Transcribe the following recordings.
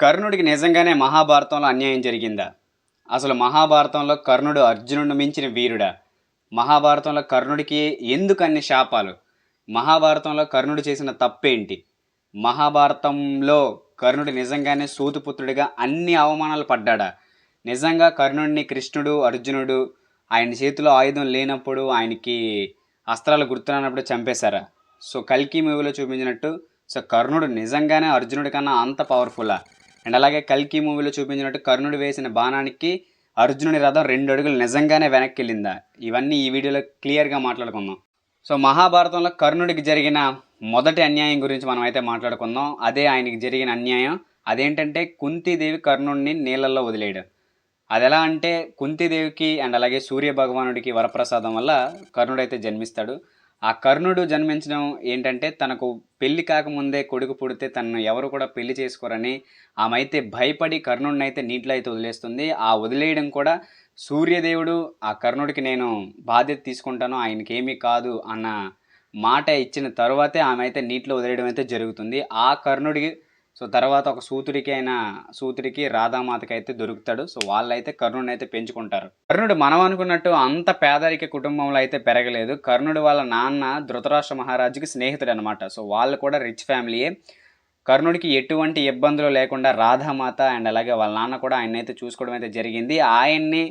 కర్ణుడికి నిజంగానే మహాభారతంలో అన్యాయం జరిగిందా? అసలు మహాభారతంలో కర్ణుడు అర్జునుడిని మించిన వీరుడా? మహాభారతంలో కర్ణుడికి ఎందుకన్ని శాపాలు? మహాభారతంలో కర్ణుడు చేసిన తప్పేంటి? మహాభారతంలో కర్ణుడు నిజంగానే సూతుపుత్రుడిగా అన్ని అవమానాలు పడ్డాడా? నిజంగా కర్ణుడిని కృష్ణుడు, అర్జునుడు ఆయన చేతిలో ఆయుధం లేనప్పుడు, ఆయనకి అస్త్రాలు గుర్తురానప్పుడు చంపేశారా? సో కల్కి మూవీలో చూపించినట్టు కర్ణుడు నిజంగానే అర్జునుడి కన్నా అంత పవర్ఫుల్లా? అండ్ అలాగే కల్కి మూవీలో చూపించినట్టు కర్ణుడు వేసిన బాణానికి అర్జునుడి రథం 2 అడుగులు నిజంగానే వెనక్కి వెళ్ళిందా? ఇవన్నీ ఈ వీడియోలో క్లియర్గా మాట్లాడుకుందాం. సో మహాభారతంలో కర్ణుడికి జరిగిన మొదటి అన్యాయం గురించి మనం అయితే మాట్లాడుకుందాం. అదే ఆయనకి జరిగిన అన్యాయం. అదేంటంటే కుంతీదేవి కర్ణుడిని నీళ్ళల్లో వదిలేయడం. అది ఎలా అంటే కుంతీదేవికి అండ్ అలాగే సూర్య భగవానుడికి వరప్రసాదం వల్ల కర్ణుడైతే జన్మిస్తాడు. ఆ కర్ణుడు జన్మించడం ఏంటంటే తనకు పెళ్లి కాకముందే కొడుకు పుడితే తనను ఎవరు కూడా పెళ్లి చేసుకోరని ఆమె అయితే భయపడి కర్ణుడిని అయితే నీటిలో అయితే వదిలేస్తుంది. ఆ వదిలేయడం కూడా సూర్యదేవుడు ఆ కర్ణుడికి నేను బాధ్యత తీసుకుంటాను, ఆయనకి ఏమీ కాదు అన్న మాట ఇచ్చిన తరువాతే ఆమె అయితే నీటిలో వదిలేయడం అయితే జరుగుతుంది. ఆ కర్ణుడికి తర్వాత ఒక సూతుడికి రాధామాతకి అయితే దొరుకుతాడు. సో వాళ్ళైతే కర్ణుడిని అయితే పెంచుకుంటారు. కర్ణుడు మనం అనుకున్నట్టు అంత పేదరిక కుటుంబంలో అయితే పెరగలేదు. కర్ణుడు వాళ్ళ నాన్న ధృతరాష్ట్ర మహారాజుకి స్నేహితుడు అనమాట. సో వాళ్ళు కూడా రిచ్ ఫ్యామిలీయే. కర్ణుడికి ఎటువంటి ఇబ్బందులు లేకుండా రాధామాత అండ్ అలాగే వాళ్ళ నాన్న కూడా ఆయన అయితే చూసుకోవడం అయితే జరిగింది. ఆయన్ని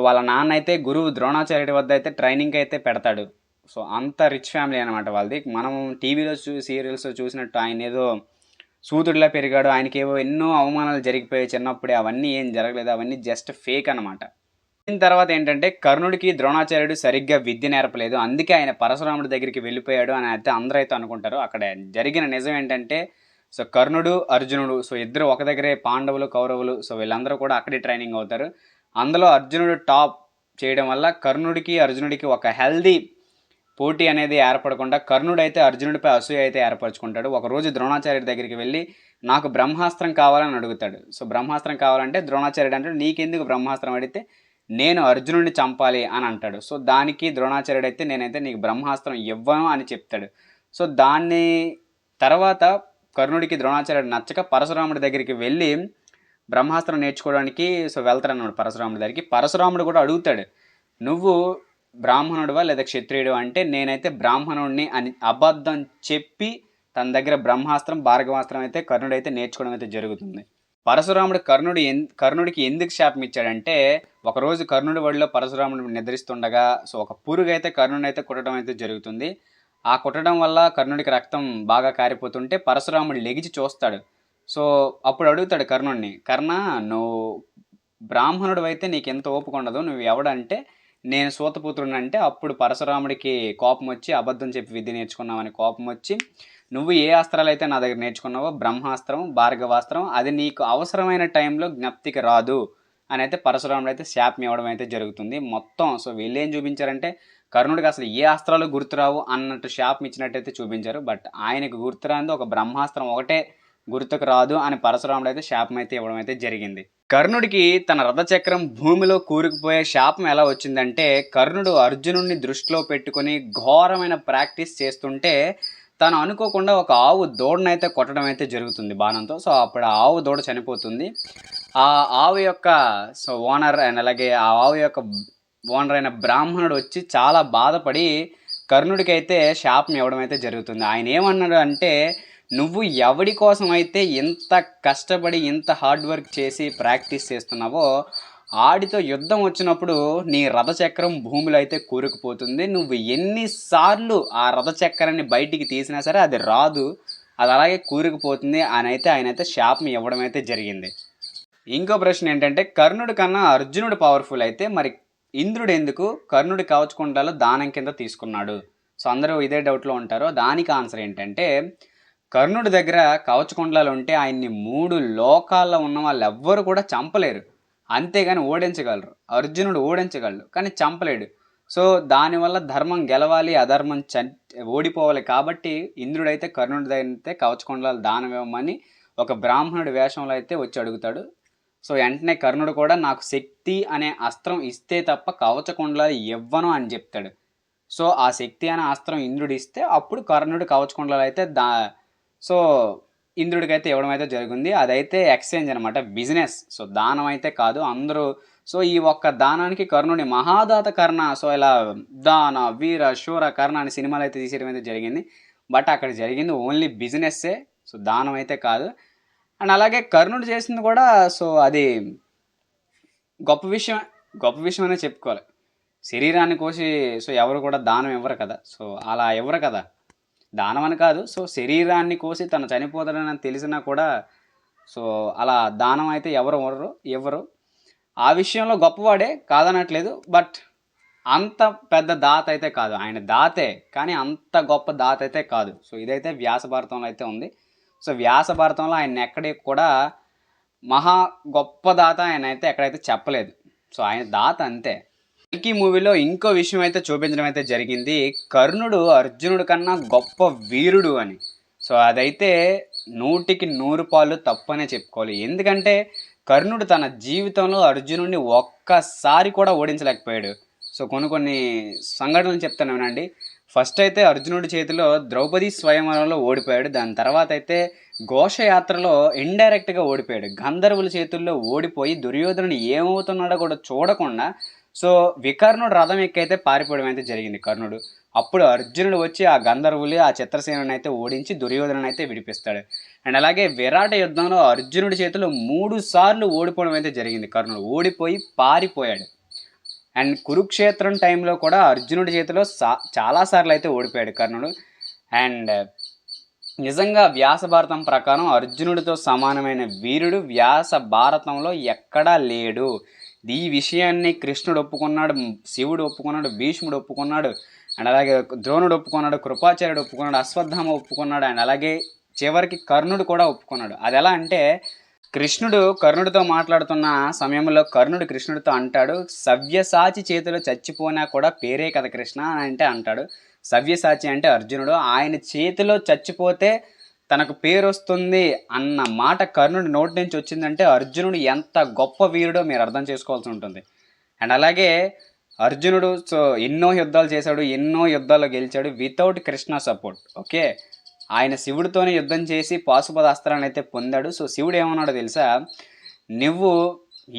వాళ్ళ నాన్న అయితే గురువు ద్రోణాచార్యుడి వద్ద అయితే ట్రైనింగ్ అయితే పెడతాడు. సో అంత రిచ్ ఫ్యామిలీ అనమాట వాళ్ళది. మనం టీవీలో సీరియల్స్ చూసినట్టు ఆయన ఏదో సూతుడిలా పెరిగాడు, ఆయనకి ఏవో ఎన్నో అవమానాలు జరిగిపోయాయి చిన్నప్పుడే, అవన్నీ ఏం జరగలేదు, అవన్నీ జస్ట్ ఫేక్ అనమాట. దీని తర్వాత ఏంటంటే కర్ణుడికి ద్రోణాచార్యుడు సరిగ్గా విద్య నేర్పలేదు, అందుకే ఆయన పరశురాముడి దగ్గరికి వెళ్ళిపోయాడు అని అయితే అందరూ అయితే అనుకుంటారు. అక్కడ జరిగిన నిజం ఏంటంటే కర్ణుడు అర్జునుడు ఇద్దరు ఒక దగ్గరే, పాండవులు కౌరవులు వీళ్ళందరూ కూడా అక్కడే ట్రైనింగ్ అవుతారు. అందులో అర్జునుడు టాప్ చేయడం వల్ల కర్ణుడికి అర్జునుడికి ఒక హెల్దీ పోటీ అనేది ఏర్పడకుండా కర్ణుడు అయితే అర్జునుడిపై అసూయ అయితే ఏర్పరచుకుంటాడు. ఒకరోజు ద్రోణాచార్యుడి దగ్గరికి వెళ్ళి నాకు బ్రహ్మాస్త్రం కావాలని అడుగుతాడు. బ్రహ్మాస్త్రం కావాలంటే ద్రోణాచార్యుడు అంటే నీకెందుకు బ్రహ్మాస్త్రం అడిగితే నేను అర్జునుడిని చంపాలి అని అంటాడు. దానికి ద్రోణాచార్యుడు అయితే నేనైతే నీకు బ్రహ్మాస్త్రం ఇవ్వను అని చెప్తాడు. దాన్ని తర్వాత కర్ణుడికి ద్రోణాచార్యుడు నచ్చక పరశురాముడి దగ్గరికి వెళ్ళి బ్రహ్మాస్త్రం నేర్చుకోవడానికి వెళ్తారన్నమాట పరశురాముడి దగ్గరికి. పరశురాముడు కూడా అడుగుతాడు, నువ్వు బ్రాహ్మణుడివా లేదా క్షత్రియుడు అంటే నేనైతే బ్రాహ్మణుడిని అని అబద్ధం చెప్పి తన దగ్గర బ్రహ్మాస్త్రం భార్గవాస్త్రం అయితే కర్ణుడు అయితే నేర్చుకోవడం అయితే జరుగుతుంది. పరశురాముడు కర్ణుడికి ఎందుకు శాపం ఇచ్చాడంటే ఒకరోజు కర్ణుడి ఒడిలో పరశురాముడు నిద్రిస్తుండగా ఒక పురుగు అయితే కర్ణుడిని అయితే కుట్టడం అయితే జరుగుతుంది. ఆ కుట్టడం వల్ల కర్ణుడికి రక్తం బాగా కారిపోతుంటే పరశురాముడు లెగిచి చూస్తాడు. అప్పుడు అడుగుతాడు కర్ణుడిని, కర్ణ నువ్వు బ్రాహ్మణుడు అయితే నీకు ఎంత ఓపిక ఉండదు, నువ్వు ఎవడంటే నేను సూతపుత్రుడిని అంటే అప్పుడు పరశురాముడికి కోపం వచ్చి అబద్ధం చెప్పి విద్య నేర్చుకున్నావని కోపం వచ్చి నువ్వు ఏ అస్త్రాలు అయితే నా దగ్గర నేర్చుకున్నావో బ్రహ్మాస్త్రం భార్గవాస్త్రం అది నీకు అవసరమైన టైంలో జ్ఞప్తికి రాదు అని అయితే పరశురాముడు అయితే శాపం ఇవ్వడం అయితే జరుగుతుంది. మొత్తం వీళ్ళు ఏం చూపించారంటే కర్ణుడికి అసలు ఏ అస్త్రాలు గుర్తురావు అన్నట్టు శాపం ఇచ్చినట్టయితే చూపించారు. బట్ ఆయనకు గుర్తురాంది ఒక బ్రహ్మాస్త్రం ఒకటే గుర్తుకు రాదు అని పరశురాముడు అయితే శాపం అయితే ఇవ్వడం అయితే జరిగింది. కర్ణుడికి తన రథచక్రం భూమిలో కూరుకుపోయే శాపం ఎలా వచ్చిందంటే కర్ణుడు అర్జునుడిని దృష్టిలో పెట్టుకుని ఘోరమైన ప్రాక్టీస్ చేస్తుంటే తను అనుకోకుండా ఒక ఆవు దూడనైతే కొట్టడం అయితే జరుగుతుంది బాణంతో. అప్పుడు ఆ ఆవు దూడ చనిపోతుంది. ఆ ఆవు యొక్క ఓనర్ అండ్ అలాగే ఆ ఆవు యొక్క ఓనర్ అయిన బ్రాహ్మణుడు వచ్చి చాలా బాధపడి కర్ణుడికి అయితే శాపం ఇవ్వడం అయితే జరుగుతుంది. ఆయన ఏమన్నాడు అంటే నువ్వు ఎవడి కోసం అయితే ఇంత కష్టపడి ఇంత హార్డ్ వర్క్ చేసి ప్రాక్టీస్ చేస్తున్నావో ఆడితో యుద్ధం వచ్చినప్పుడు నీ రథచక్రం భూమిలో అయితే కూరుకుపోతుంది. నువ్వు ఎన్నిసార్లు ఆ రథచక్రాన్ని బయటికి తీసినా సరే అది రాదు, అది అలాగే కూరుకుపోతుంది అని అయితే ఆయనైతే శాపం ఇవ్వడం అయితే జరిగింది. ఇంకో ప్రశ్న ఏంటంటే కర్ణుడి కన్నా అర్జునుడు పవర్ఫుల్ అయితే మరి ఇంద్రుడు ఎందుకు కర్ణుడి కవచకుండాలు దానం కింద తీసుకున్నాడు? అందరూ ఇదే డౌట్లో ఉంటారు. దానికి ఆన్సర్ ఏంటంటే కర్ణుడి దగ్గర కవచకుండలాలు ఉంటే ఆయన్ని 3 లోకాల్లో ఉన్న వాళ్ళు ఎవ్వరు కూడా చంపలేరు, అంతేగాని ఓడించగలరు. అర్జునుడు ఓడించగలడు కానీ చంపలేడు. దానివల్ల ధర్మం గెలవాలి, అధర్మం ఓడిపోవాలి. కాబట్టి ఇంద్రుడైతే కర్ణుడి దగ్గర అయితే కవచకుండలాలు దానం ఇవ్వమని ఒక బ్రాహ్మణుడి వేషంలో అయితే వచ్చి అడుగుతాడు. వెంటనే కర్ణుడు కూడా నాకు శక్తి అనే అస్త్రం ఇస్తే తప్ప కవచకుండలాలు ఇవ్వను అని చెప్తాడు. ఆ శక్తి అనే అస్త్రం ఇంద్రుడు ఇస్తే అప్పుడు కర్ణుడు కవచకుండలాలు అయితే ఇంద్రుడికైతే ఇవ్వడం అయితే జరిగింది. అదైతే ఎక్స్చేంజ్ అనమాట, బిజినెస్. సో దానం అయితే కాదు. అందరూ సో ఈ ఒక్క దానానికి కర్ణుని మహాదాత కర్ణ, సో ఇలా దాన వీర శూర కర్ణ అని సినిమాలు అయితే తీసేయడం అయితే జరిగింది. బట్ అక్కడ జరిగింది ఓన్లీ బిజినెస్సే, సో దానం అయితే కాదు. అండ్ అలాగే కర్ణుడు చేసింది కూడా సో అది గొప్ప విషయం అనే చెప్పుకోవాలి. శరీరాన్ని కోసి సో ఎవరు కూడా దానం ఇవ్వరు కదా, సో అలా ఇవ్వరు కదా, దానం అని కాదు. సో శరీరాన్ని కోసి తను చనిపోతాడని తెలిసినా కూడా సో అలా దానం అయితే ఇవ్వరు. ఆ విషయంలో గొప్పవాడే కాదనట్లేదు, బట్ అంత పెద్ద దాత అయితే కాదు. ఆయన దాతే కానీ అంత గొప్ప దాత అయితే కాదు. సో ఇదైతే వ్యాస భారతంలో అయితే ఉంది. సో వ్యాస భారతంలో ఆయన ఎక్కడికి కూడా మహా గొప్ప దాత ఆయన అయితే ఎక్కడైతే చెప్పలేదు. సో ఆయన దాత అంతే. కల్కి మూవీలో ఇంకో విషయం అయితే చూపించడం అయితే జరిగింది, కర్ణుడు అర్జునుడి కన్నా గొప్ప వీరుడు అని. సో అదైతే 100కి 100 పాళ్ళు తప్పనే చెప్పుకోవాలి. ఎందుకంటే కర్ణుడు తన జీవితంలో అర్జునుడిని ఒక్కసారి కూడా ఓడించలేకపోయాడు. సో కొన్ని సంఘటనలు చెప్తాను వినండి. ఫస్ట్ అయితే అర్జునుడి చేతిలో ద్రౌపది స్వయంవరంలో ఓడిపోయాడు. దాని తర్వాత అయితే ఘోషయాత్రలో ఇండైరెక్ట్గా ఓడిపోయాడు. గంధర్వుల చేతుల్లో ఓడిపోయి దుర్యోధనుడు ఏమవుతున్నాడో కూడా చూడకుండా సో వికర్ణుడు రథం ఎక్కైతే పారిపోవడం అయితే జరిగింది కర్ణుడు. అప్పుడు అర్జునుడు వచ్చి ఆ గంధర్వులు ఆ చిత్రసేనుని అయితే ఓడించి దుర్యోధనుని అయితే విడిపిస్తాడు. అండ్ అలాగే విరాట యుద్ధంలో అర్జునుడి చేతిలో 3 సార్లు ఓడిపోవడం అయితే జరిగింది. కర్ణుడు ఓడిపోయి పారిపోయాడు. అండ్ కురుక్షేత్రం టైంలో కూడా అర్జునుడి చేతిలో చాలాసార్లు అయితే ఓడిపోయాడు కర్ణుడు. అండ్ నిజంగా వ్యాస భారతం ప్రకారం అర్జునుడితో సమానమైన వీరుడు వ్యాస భారతంలో ఎక్కడా లేడు. ఈ విషయాన్ని కృష్ణుడు ఒప్పుకున్నాడు, శివుడు ఒప్పుకున్నాడు, భీష్ముడు ఒప్పుకున్నాడు, అండ్ అలాగే ద్రోణుడు ఒప్పుకున్నాడు, కృపాచార్యుడు ఒప్పుకున్నాడు, అశ్వత్థామ ఒప్పుకున్నాడు, అండ్ అలాగే చివరికి కర్ణుడు కూడా ఒప్పుకున్నాడు. అది ఎలా అంటే కృష్ణుడు కర్ణుడితో మాట్లాడుతున్న సమయంలో కర్ణుడు కృష్ణుడితో అంటాడు, సవ్యసాచి చేతిలో చచ్చిపోయినా కూడా పేరే కదా కృష్ణ అని అంటే అంటాడు. సవ్యసాచి అంటే అర్జునుడు, ఆయన చేతిలో చచ్చిపోతే తనకు పేరు వస్తుంది అన్న మాట కర్ణుడి నోటి నుంచి వచ్చిందంటే అర్జునుడు ఎంత గొప్ప వీరుడో మీరు అర్థం చేసుకోవాల్సి ఉంటుంది. అండ్ అలాగే అర్జునుడు సో ఎన్నో యుద్ధాలు చేశాడు, ఎన్నో యుద్ధాలు గెలిచాడు వితౌట్ కృష్ణ సపోర్ట్. ఓకే, ఆయన శివుడితోనే యుద్ధం చేసి పాశుపత అస్త్రాన్ని అయితే పొందాడు. సో శివుడు ఏమన్నాడో తెలుసా, నువ్వు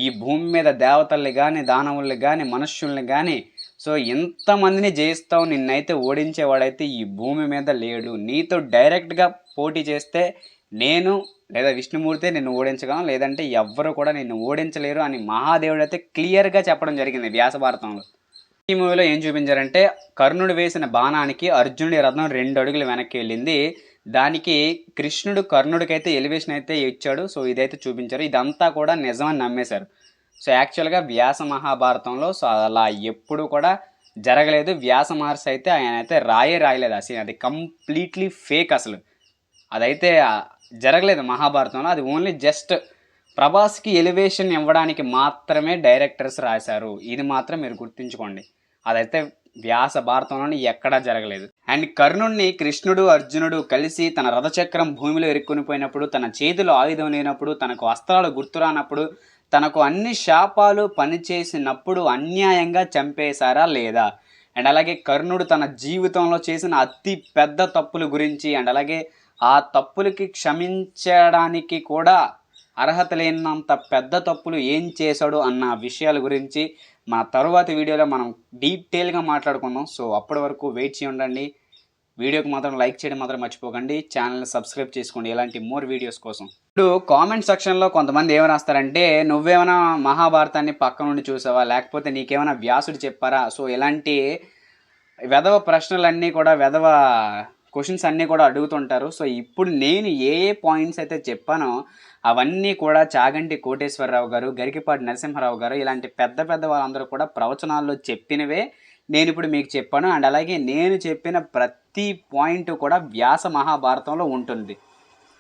ఈ భూమి మీద దేవతల్ని కానీ దానవుల్ని కానీ మనుష్యుల్ని కానీ సో ఎంతమందిని జయిస్తావు, నిన్నైతే ఓడించేవాడైతే ఈ భూమి మీద లేడు. నీతో డైరెక్ట్గా పోటీ చేస్తే నేను లేదా విష్ణుమూర్తి నిన్ను ఓడించగలను, లేదంటే ఎవ్వరు కూడా నిన్ను ఓడించలేరు అని మహాదేవుడు అయితే క్లియర్గా చెప్పడం జరిగింది వ్యాస భారతంలో. ఈ మూవీలో ఏం చూపించారంటే కర్ణుడు వేసిన బాణానికి అర్జునుడి రథం 2 అడుగులు వెనక్కి వెళ్ళింది. దానికి కృష్ణుడు కర్ణుడికైతే ఎలివేషన్ అయితే ఇచ్చాడు. సో ఇదైతే చూపించారు. ఇదంతా కూడా నిజమని నమ్మేశారు. సో యాక్చువల్గా వ్యాస మహాభారతంలో సో అలా ఎప్పుడు కూడా జరగలేదు. వ్యాస మహర్షి అయితే ఆయన అయితే రాయలేదు అసలు, అది కంప్లీట్లీ ఫేక్. అసలు అదైతే జరగలేదు మహాభారతంలో. అది ఓన్లీ జస్ట్ ప్రభాస్కి ఎలివేషన్ ఇవ్వడానికి మాత్రమే డైరెక్టర్స్ రాశారు. ఇది మాత్రం మీరు గుర్తుంచుకోండి. అదైతే వ్యాస భారతంలోని ఎక్కడా జరగలేదు. అండ్ కర్ణుడిని కృష్ణుడు అర్జునుడు కలిసి తన రథచక్రం భూమిలో ఇరుక్కుని పోయినప్పుడు, తన చేతిలో ఆయుధం లేనప్పుడు, తనకు అస్త్రాలు గుర్తురానప్పుడు, తనకు అన్ని శాపాలు పనిచేసినప్పుడు అన్యాయంగా చంపేశారా లేదా? అండ్ అలాగే కర్ణుడు తన జీవితంలో చేసిన అతి పెద్ద తప్పుల గురించి, అండ్ అలాగే ఆ తప్పులకి క్షమించడానికి కూడా అర్హత లేనంత పెద్ద తప్పులు ఏం చేశాడు అన్న విషయాల గురించి మన తరువాతి వీడియోలో మనం డీటెయిల్గా మాట్లాడుకుందాం. సో అప్పటి వరకు వెయిట్ చేయండి. వీడియోకి మాత్రం లైక్ చేయడం మాత్రం మర్చిపోకండి. ఛానల్ని సబ్స్క్రైబ్ చేసుకోండి ఇలాంటి మోర్ వీడియోస్ కోసం. ఇప్పుడు కామెంట్ సెక్షన్లో కొంతమంది ఏమి రాస్తారంటే, నువ్వేమైనా మహాభారతాన్ని పక్క నుండి చూసావా, లేకపోతే నీకేమైనా వ్యాసుడు చెప్పారా? సో ఇలాంటి వెధవ ప్రశ్నలన్నీ కూడా వెధవ క్వశ్చన్స్ అన్నీ కూడా అడుగుతుంటారు. సో ఇప్పుడు నేను ఏ పాయింట్స్ అయితే చెప్పానో అవన్నీ కూడా చాగంటి కోటేశ్వరరావు గారు, గరికిపాటి నరసింహారావు గారు ఇలాంటి పెద్ద వాళ్ళందరూ కూడా ప్రవచనాల్లో చెప్పినవే నేను ఇప్పుడు మీకు చెప్పాను. అండ్ అలాగే నేను చెప్పిన ప్రతి పాయింట్ కూడా వ్యాస మహాభారతంలో ఉంటుంది.